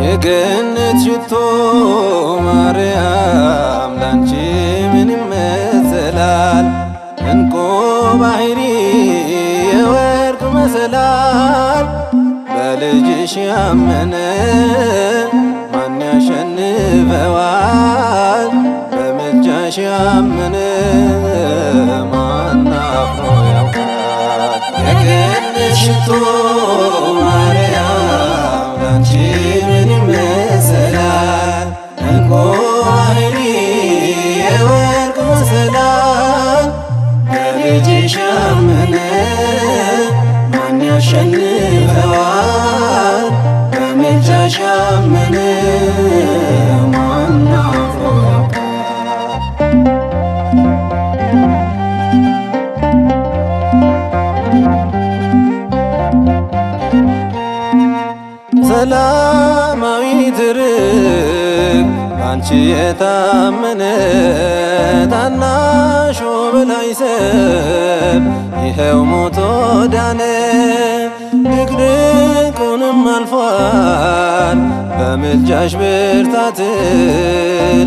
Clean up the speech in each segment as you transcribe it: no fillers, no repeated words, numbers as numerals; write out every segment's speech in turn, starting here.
የገነት ሽቶ ማርያም ላንቺ ምን ይመሰላል? እንቁ ባህሪ የወርቅ መሰላል። በልጅሽ ያመነ ማን ያሸንፈዋል? በምልጃሽ ያመነ ማን አፍሮ ያውቃል? የገነት ሽቶ ማርያም ላንቺ ምን ይመሰላል? እንቁ ባህሪ የወርቅ መሰላል። በልጅሽ ያመነ ማን ያሸንፈዋል? በምልጃሽ ያመነ ማን አፍሮ ያውቃል? ሰላማዊት ርግብ ባንቺ የታመነ ታናሾ በላይ ሰብ ይኸው ሞቶ ዳነ። ድቅድቁንም አልፏል በምልጃሽ ብርታት።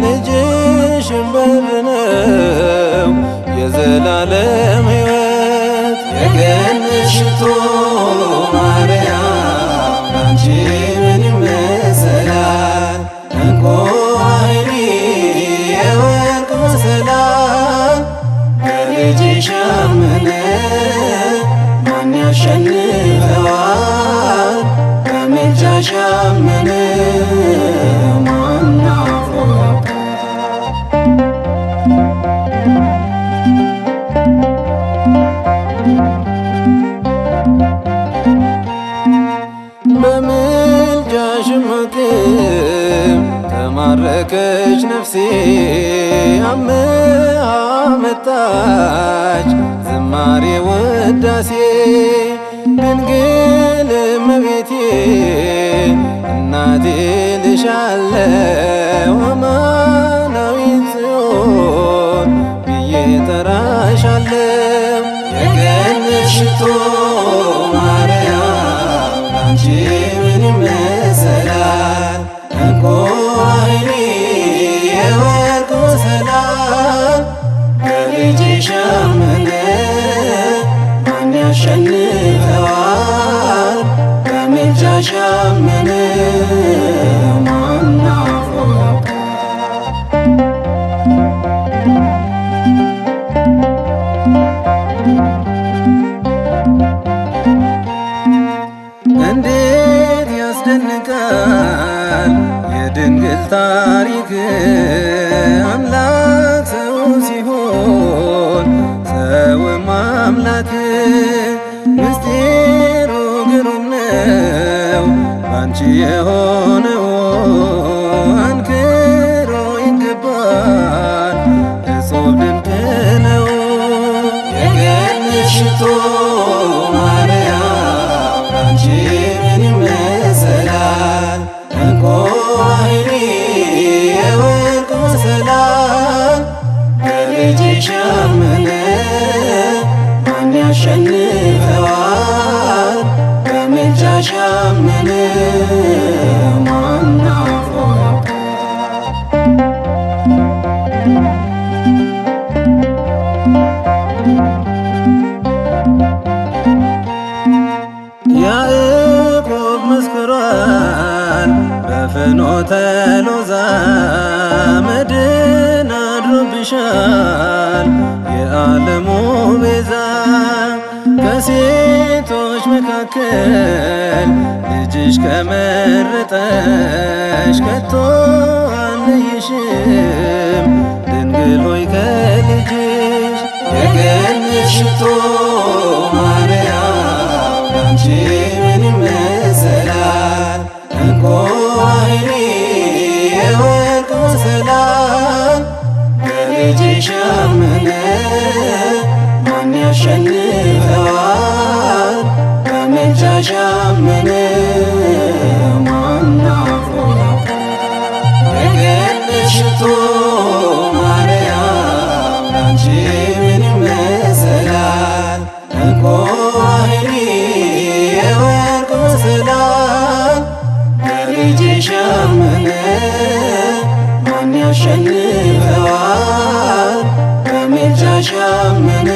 ልጅሽን በር ነው የዘላለም ሕይወት። የገነት ሽቶ ማርያም ላንቺ ምን ይመሰላል? እንቁ ባህሪ የወርቅ መሰላል። በልጅሽ ያመነ ማን ያሸንፈዋል? በምልጃሽ ያመነ ማን አፍሮ ያውቃል? በምልጃሽ አቅም ተማረከች ነፍሴ። አምሃ መጣች ዝማሬ ውዳሴ። ድንግል እመቤቴ እናቴ ልሻለው። አማናዊት ጽዮን ብዬ ጠራሻለው። የገነት ሽቶ ማርያም ላንቺ ምን ይመሰላል? እንቁ ባህሪ የወርቅ መሰላል። በልጅሽ ያመነ ማን ያሸንፈዋል? በምልጃሽ ያመነ ማን አፍሮ ያውቃል? እንዴት ያስደንቃል የድንግል ታሪክ! አምላክ ሰው ሲሆን ሰውም አምላክ። ምስጢሩ ግሩም ነው ባንቺ የሆነው። አንክሮ ይገባል እጹብ ድንቅ ነው። የገነት ሽቶ ማርያም ላንቺ ምን ይመሰላል? እንቁ ባህሪ የወርቅ መሰላል። በልጅሽ ያመነ ማን ያሸንፈዋል? በምልጃሽ ያመነ ማን አፍሮ ያውቃል? ያዕቆብ መስክሯል በፍኖተ ሎዛ። መድን አድሮብሻል የዓለሙ ቤዛ። ከሴቶች መካከል ልጅሽ ከመረጠሽ ከቶ አልለይሽም ድንግል ሆይ ከልጅሽ። የገነት ሽቶ ማርያም ላንቺ ምን ይመሰላል? እንቁ ባህሪ የወርቅ መሰላል። በልጅሽ ያመነ ማን ያሸንፈዋል? በምልጃሽ በምልጃሽ ያመነ ማን አፍሮ ያውቃል? የገነት ሽቶ ማርያም ላንቺ ምን ይመሰላል? እንቆ ባህሪ የወርቅ መሰላል በልጅሽ ያመነ ማን ያሸንፈዋል? በምልጃሽ ያመነ